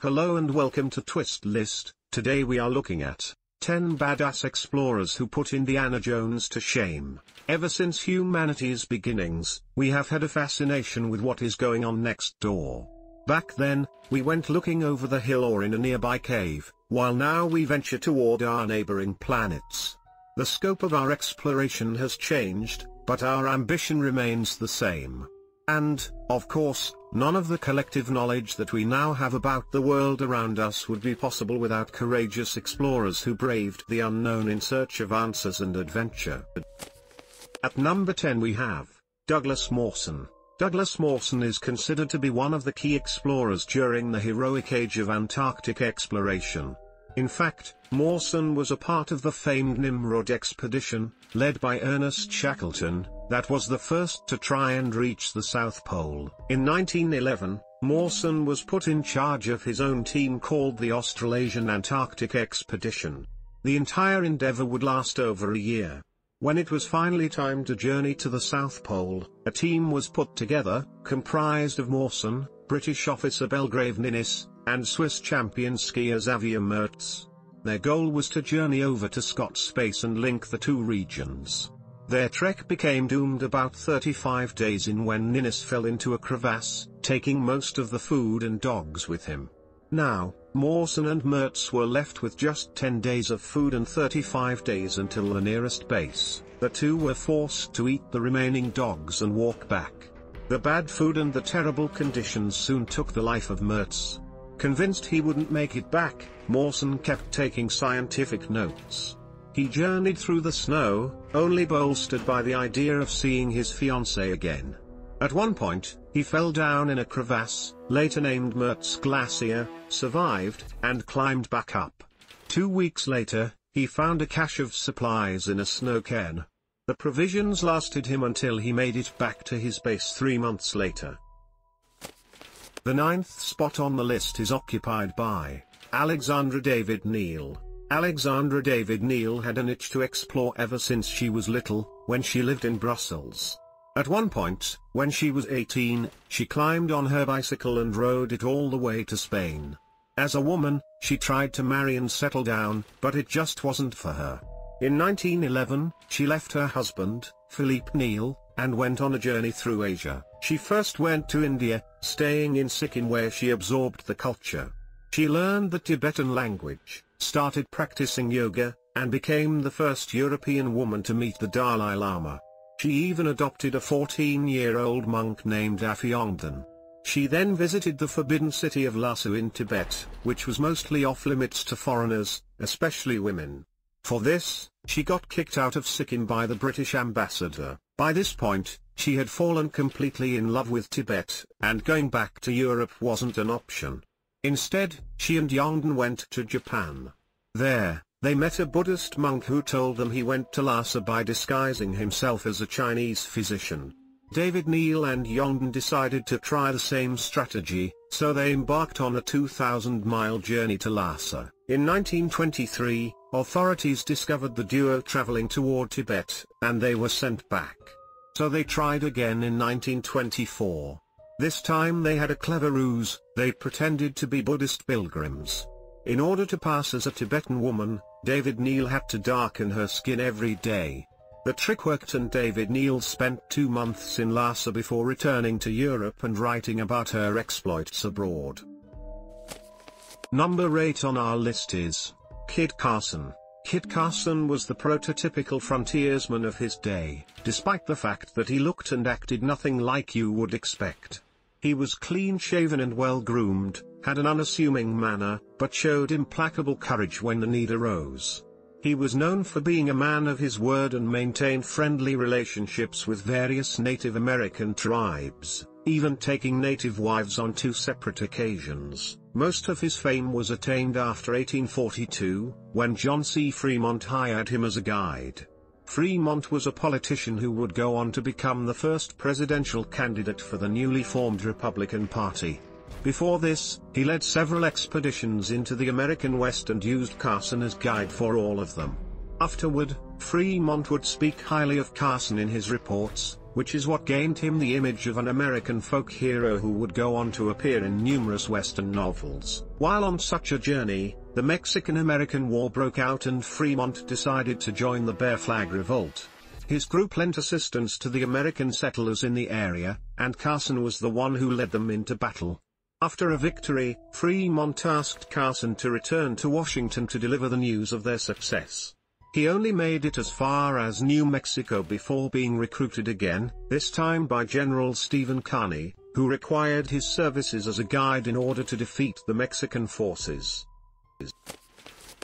Hello and welcome to Twist List. Today we are looking at 10 badass explorers who put Indiana Jones to shame. Ever since humanity's beginnings, we have had a fascination with what is going on next door. Back then, we went looking over the hill or in a nearby cave, while now we venture toward our neighboring planets. The scope of our exploration has changed, but our ambition remains the same. And, of course, none of the collective knowledge that we now have about the world around us would be possible without courageous explorers who braved the unknown in search of answers and adventure. At number 10 we have Douglas Mawson. Douglas Mawson is considered to be one of the key explorers during the heroic age of Antarctic exploration. In fact, Mawson was a part of the famed Nimrod expedition, led by Ernest Shackleton, that was the first to try and reach the South Pole. In 1911, Mawson was put in charge of his own team called the Australasian Antarctic Expedition. The entire endeavor would last over a year. When it was finally time to journey to the South Pole, a team was put together, comprised of Mawson, British officer Belgrave Ninnis, and Swiss champion skier Xavier Mertz. Their goal was to journey over to Scott Space and link the two regions. Their trek became doomed about 35 days in when Ninnis fell into a crevasse, taking most of the food and dogs with him. Now, Mawson and Mertz were left with just 10 days of food and 35 days until the nearest base. The two were forced to eat the remaining dogs and walk back. The bad food and the terrible conditions soon took the life of Mertz. Convinced he wouldn't make it back, Mawson kept taking scientific notes. He journeyed through the snow, only bolstered by the idea of seeing his fiancée again. At one point, he fell down in a crevasse, later named Mertz Glacier, survived, and climbed back up. 2 weeks later, he found a cache of supplies in a snow cairn. The provisions lasted him until he made it back to his base 3 months later. The 9th spot on the list is occupied by Alexandra David Neal. Alexandra David Neal had an itch to explore ever since she was little, when she lived in Brussels. At one point, when she was 18, she climbed on her bicycle and rode it all the way to Spain. As a woman, she tried to marry and settle down, but it just wasn't for her. In 1911, she left her husband, Philippe Neal, and went on a journey through Asia. She first went to India, staying in Sikkim where she absorbed the culture. She learned the Tibetan language, started practicing yoga, and became the first European woman to meet the Dalai Lama. She even adopted a 14-year-old monk named Afyongden. She then visited the forbidden city of Lhasa in Tibet, which was mostly off-limits to foreigners, especially women. For this, she got kicked out of Sikkim by the British ambassador. By this point, she had fallen completely in love with Tibet, and going back to Europe wasn't an option. Instead, she and Yongden went to Japan. There, they met a Buddhist monk who told them he went to Lhasa by disguising himself as a Chinese physician. David Neal and Yongden decided to try the same strategy, so they embarked on a 2,000-mile journey to Lhasa. In 1923, authorities discovered the duo traveling toward Tibet, and they were sent back. So they tried again in 1924. This time they had a clever ruse. They pretended to be Buddhist pilgrims. In order to pass as a Tibetan woman, David Neal had to darken her skin every day. The trick worked and David Neal spent 2 months in Lhasa before returning to Europe and writing about her exploits abroad. Number 8 on our list is Kit Carson. Kit Carson was the prototypical frontiersman of his day, despite the fact that he looked and acted nothing like you would expect. He was clean-shaven and well-groomed, had an unassuming manner, but showed implacable courage when the need arose. He was known for being a man of his word and maintained friendly relationships with various Native American tribes, even taking native wives on 2 separate occasions. Most of his fame was attained after 1842, when John C. Fremont hired him as a guide. Fremont was a politician who would go on to become the first presidential candidate for the newly formed Republican Party. Before this, he led several expeditions into the American West and used Carson as guide for all of them. Afterward, Fremont would speak highly of Carson in his reports, which is what gained him the image of an American folk hero who would go on to appear in numerous Western novels. While on such a journey, the Mexican-American War broke out and Fremont decided to join the Bear Flag Revolt. His group lent assistance to the American settlers in the area, and Carson was the one who led them into battle. After a victory, Fremont asked Carson to return to Washington to deliver the news of their success. He only made it as far as New Mexico before being recruited again, this time by General Stephen Kearny, who required his services as a guide in order to defeat the Mexican forces.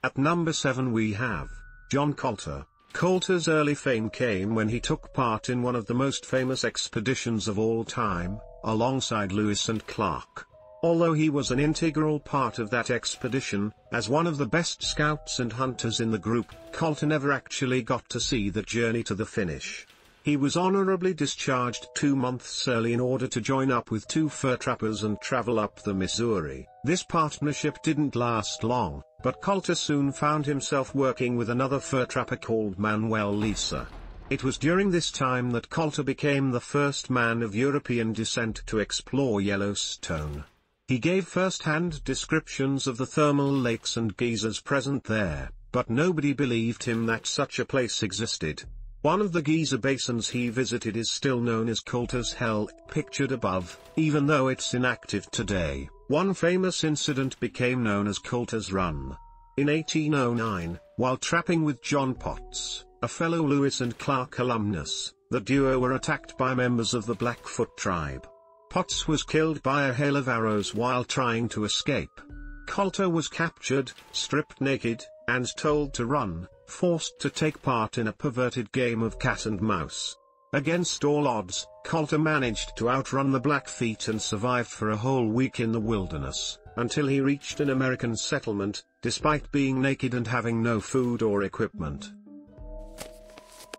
At number 7 we have John Colter. Colter's early fame came when he took part in one of the most famous expeditions of all time, alongside Lewis and Clark. Although he was an integral part of that expedition, as one of the best scouts and hunters in the group, Colter never actually got to see the journey to the finish. He was honorably discharged 2 months early in order to join up with 2 fur trappers and travel up the Missouri. This partnership didn't last long, but Colter soon found himself working with another fur trapper called Manuel Lisa. It was during this time that Colter became the first man of European descent to explore Yellowstone. He gave first-hand descriptions of the thermal lakes and geysers present there, but nobody believed him that such a place existed. One of the geyser basins he visited is still known as Colter's Hell, pictured above, even though it's inactive today. One famous incident became known as Colter's Run. In 1809, while trapping with John Potts, a fellow Lewis and Clark alumnus, the duo were attacked by members of the Blackfoot tribe. Potts was killed by a hail of arrows while trying to escape. Colter was captured, stripped naked, and told to run, forced to take part in a perverted game of cat and mouse. Against all odds, Colter managed to outrun the Blackfeet and survived for a whole week in the wilderness, until he reached an American settlement, despite being naked and having no food or equipment.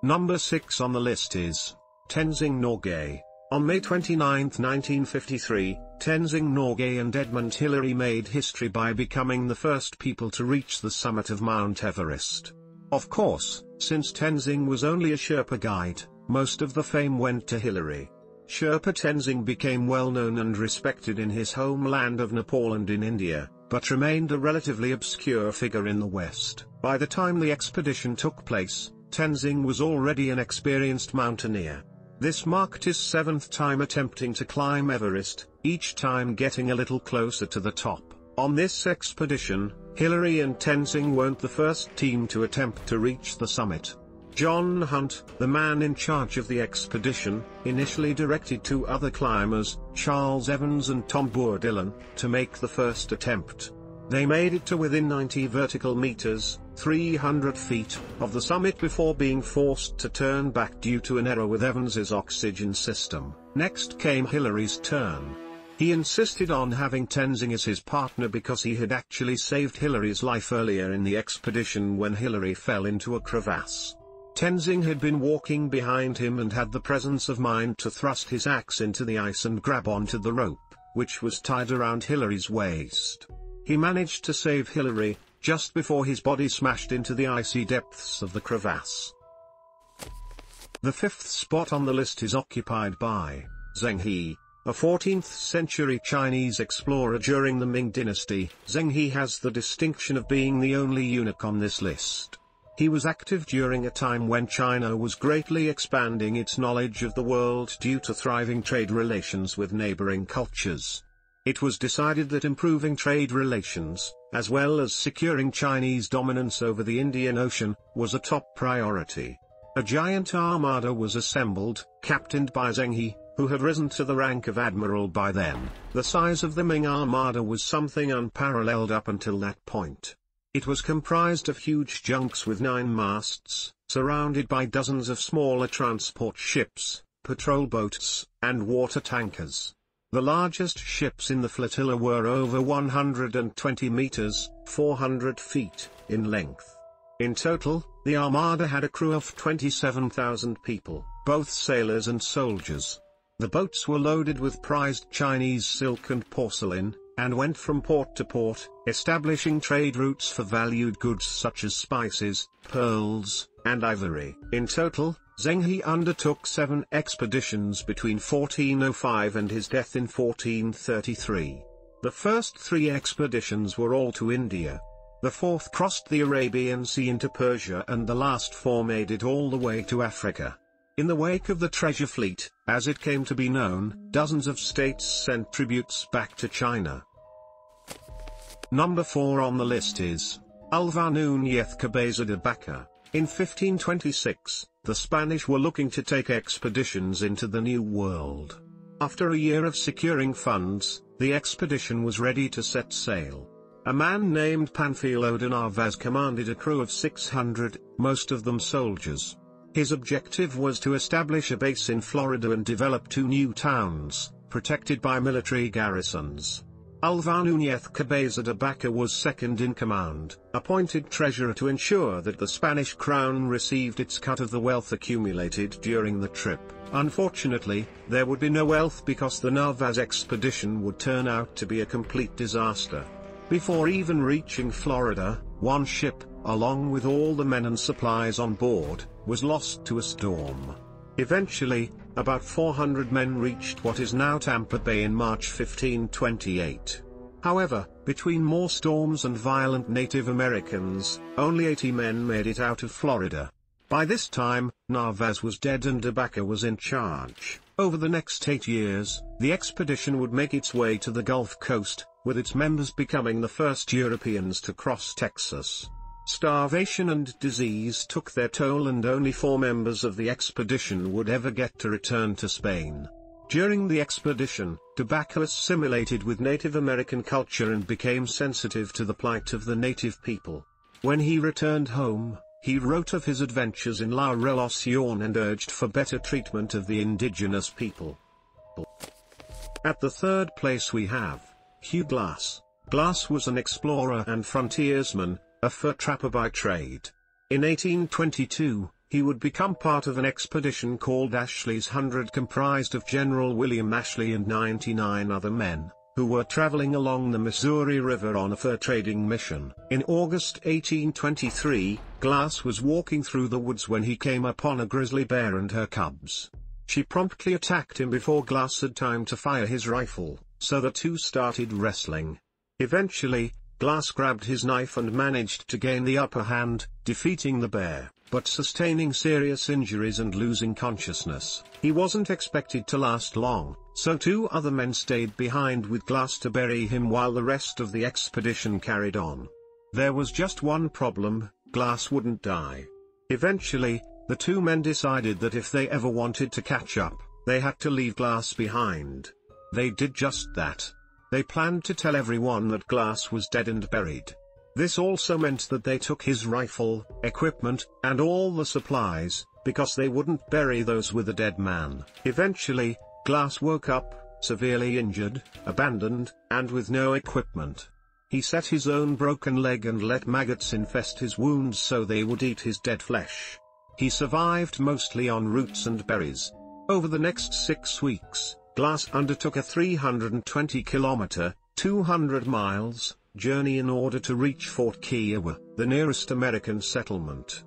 Number 6 on the list is Tenzing Norgay. On May 29, 1953, Tenzing Norgay and Edmund Hillary made history by becoming the first people to reach the summit of Mount Everest. Of course, since Tenzing was only a Sherpa guide, most of the fame went to Hillary. Sherpa Tenzing became well known and respected in his homeland of Nepal and in India, but remained a relatively obscure figure in the West. By the time the expedition took place, Tenzing was already an experienced mountaineer. This marked his 7th time attempting to climb Everest, each time getting a little closer to the top. On this expedition, Hillary and Tenzing weren't the first team to attempt to reach the summit. John Hunt, the man in charge of the expedition, initially directed 2 other climbers, Charles Evans and Tom Bourdillon, to make the first attempt. They made it to within 90 vertical meters, 300 feet, of the summit before being forced to turn back due to an error with Evans's oxygen system. Next came Hillary's turn. He insisted on having Tenzing as his partner because he had actually saved Hillary's life earlier in the expedition when Hillary fell into a crevasse. Tenzing had been walking behind him and had the presence of mind to thrust his axe into the ice and grab onto the rope, which was tied around Hillary's waist. He managed to save Hillary, just before his body smashed into the icy depths of the crevasse. The 5th spot on the list is occupied by Zheng He, a 14th-century Chinese explorer during the Ming dynasty. Zheng He has the distinction of being the only eunuch on this list. He was active during a time when China was greatly expanding its knowledge of the world due to thriving trade relations with neighboring cultures. It was decided that improving trade relations, as well as securing Chinese dominance over the Indian Ocean, was a top priority. A giant armada was assembled, captained by Zheng He, who had risen to the rank of admiral by then. The size of the Ming armada was something unparalleled up until that point. It was comprised of huge junks with 9 masts, surrounded by dozens of smaller transport ships, patrol boats, and water tankers. The largest ships in the flotilla were over 120 meters, 400 feet, in length. In total, the armada had a crew of 27,000 people, both sailors and soldiers. The boats were loaded with prized Chinese silk and porcelain, and went from port to port, establishing trade routes for valued goods such as spices, pearls, and ivory. In total, Zheng undertook 7 expeditions between 1405 and his death in 1433. The first 3 expeditions were all to India. The fourth crossed the Arabian Sea into Persia, and the last 4 made it all the way to Africa. In the wake of the treasure fleet, as it came to be known, dozens of states sent tributes back to China. Number 4 on the list is Alvar Núñez Cabeza de Vaca. In 1526, the Spanish were looking to take expeditions into the New World. After a year of securing funds, the expedition was ready to set sail. A man named Panfilo de Narváez commanded a crew of 600, most of them soldiers. His objective was to establish a base in Florida and develop 2 new towns, protected by military garrisons. Alvar Núñez Cabeza de Vaca was second in command, appointed treasurer to ensure that the Spanish crown received its cut of the wealth accumulated during the trip. Unfortunately, there would be no wealth because the Narváez expedition would turn out to be a complete disaster. Before even reaching Florida, one ship, along with all the men and supplies on board, was lost to a storm. Eventually, about 400 men reached what is now Tampa Bay in March 1528. However, between more storms and violent Native Americans, only 80 men made it out of Florida. By this time, Narváez was dead and de Vaca was in charge. Over the next 8 years, the expedition would make its way to the Gulf Coast, with its members becoming the first Europeans to cross Texas. Starvation and disease took their toll, and only 4 members of the expedition would ever get to return to Spain. During the expedition, de Vaca assimilated with Native American culture and became sensitive to the plight of the native people. When he returned home, he wrote of his adventures in La Relación and urged for better treatment of the indigenous people. At the 3rd place we have Hugh Glass. Glass was an explorer and frontiersman, a fur trapper by trade. In 1822, he would become part of an expedition called Ashley's 100, comprised of General William Ashley and 99 other men, who were traveling along the Missouri River on a fur trading mission. In August 1823, Glass was walking through the woods when he came upon a grizzly bear and her cubs. She promptly attacked him before Glass had time to fire his rifle, so the two started wrestling. Eventually, Glass grabbed his knife and managed to gain the upper hand, defeating the bear, but sustaining serious injuries and losing consciousness. He wasn't expected to last long, so 2 other men stayed behind with Glass to bury him while the rest of the expedition carried on. There was just one problem: Glass wouldn't die. Eventually, the 2 men decided that if they ever wanted to catch up, they had to leave Glass behind. They did just that. They planned to tell everyone that Glass was dead and buried. This also meant that they took his rifle, equipment, and all the supplies, because they wouldn't bury those with a dead man. Eventually, Glass woke up, severely injured, abandoned, and with no equipment. He set his own broken leg and let maggots infest his wounds so they would eat his dead flesh. He survived mostly on roots and berries. Over the next 6 weeks, Glass undertook a 320-kilometer, 200 miles, journey in order to reach Fort Kiowa, the nearest American settlement.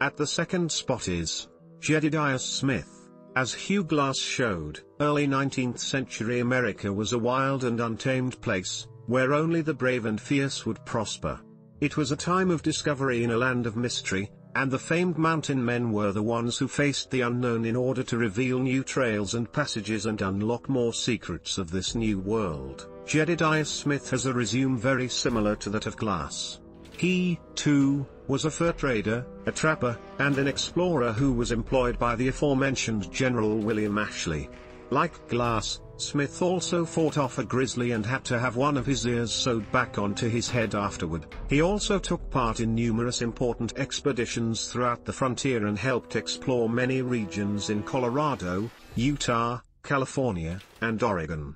At the 2nd spot is Jedediah Smith. As Hugh Glass showed, early 19th century America was a wild and untamed place, where only the brave and fierce would prosper. It was a time of discovery in a land of mystery, and the famed mountain men were the ones who faced the unknown in order to reveal new trails and passages and unlock more secrets of this new world. Jedediah Smith has a resume very similar to that of Glass. He, too, was a fur trader, a trapper, and an explorer who was employed by the aforementioned General William Ashley. Like Glass, Smith also fought off a grizzly and had to have one of his ears sewed back onto his head afterward. He also took part in numerous important expeditions throughout the frontier and helped explore many regions in Colorado, Utah, California, and Oregon.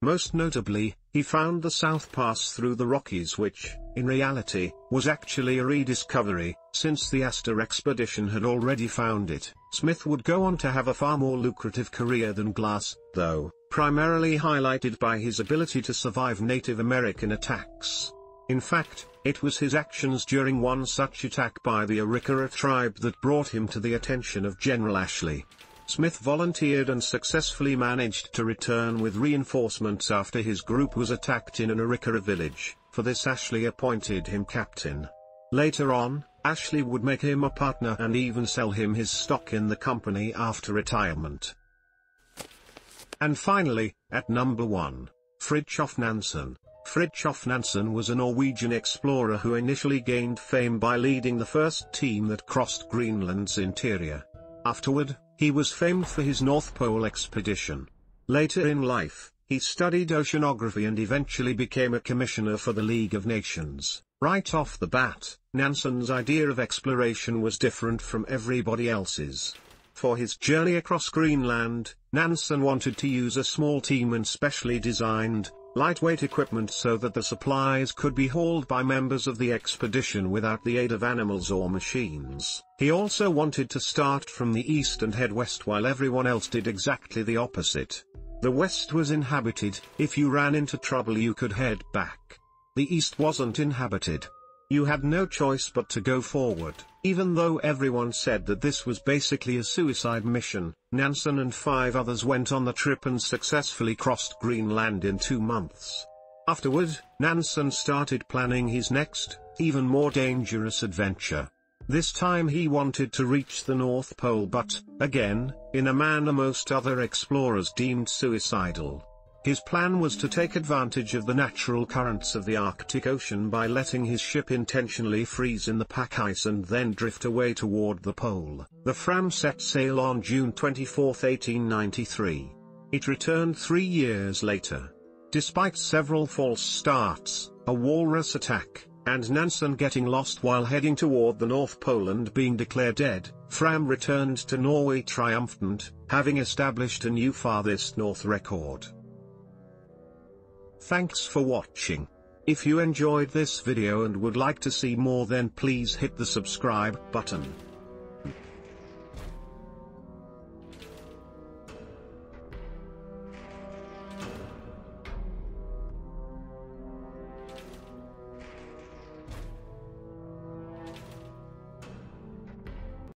Most notably, he found the South Pass through the Rockies, which, in reality, was actually a rediscovery, since the Astor expedition had already found it. Smith would go on to have a far more lucrative career than Glass, though, primarily highlighted by his ability to survive Native American attacks. In fact, it was his actions during one such attack by the Arikara tribe that brought him to the attention of General Ashley. Smith volunteered and successfully managed to return with reinforcements after his group was attacked in an Arikara village. For this Ashley appointed him captain. Later on, Ashley would make him a partner and even sell him his stock in the company after retirement. And finally, at number 1, Fridtjof Nansen. Fridtjof Nansen was a Norwegian explorer who initially gained fame by leading the first team that crossed Greenland's interior. Afterward, he was famed for his North Pole expedition. Later in life, he studied oceanography and eventually became a commissioner for the League of Nations. Right off the bat, Nansen's idea of exploration was different from everybody else's. For his journey across Greenland, Nansen wanted to use a small team and specially designed, lightweight equipment so that the supplies could be hauled by members of the expedition without the aid of animals or machines. He also wanted to start from the east and head west while everyone else did exactly the opposite. The west was inhabited. If you ran into trouble you could head back. The east wasn't inhabited. You had no choice but to go forward. Even though everyone said that this was basically a suicide mission, Nansen and 5 others went on the trip and successfully crossed Greenland in 2 months. Afterward, Nansen started planning his next, even more dangerous adventure. This time he wanted to reach the North Pole but, again, in a manner most other explorers deemed suicidal. His plan was to take advantage of the natural currents of the Arctic Ocean by letting his ship intentionally freeze in the pack ice and then drift away toward the pole. The Fram set sail on June 24, 1893. It returned 3 years later. Despite several false starts, a walrus attack, and Nansen getting lost while heading toward the North Pole and being declared dead, Fram returned to Norway triumphant, having established a new farthest north record. Thanks for watching. If you enjoyed this video and would like to see more, then please hit the subscribe button.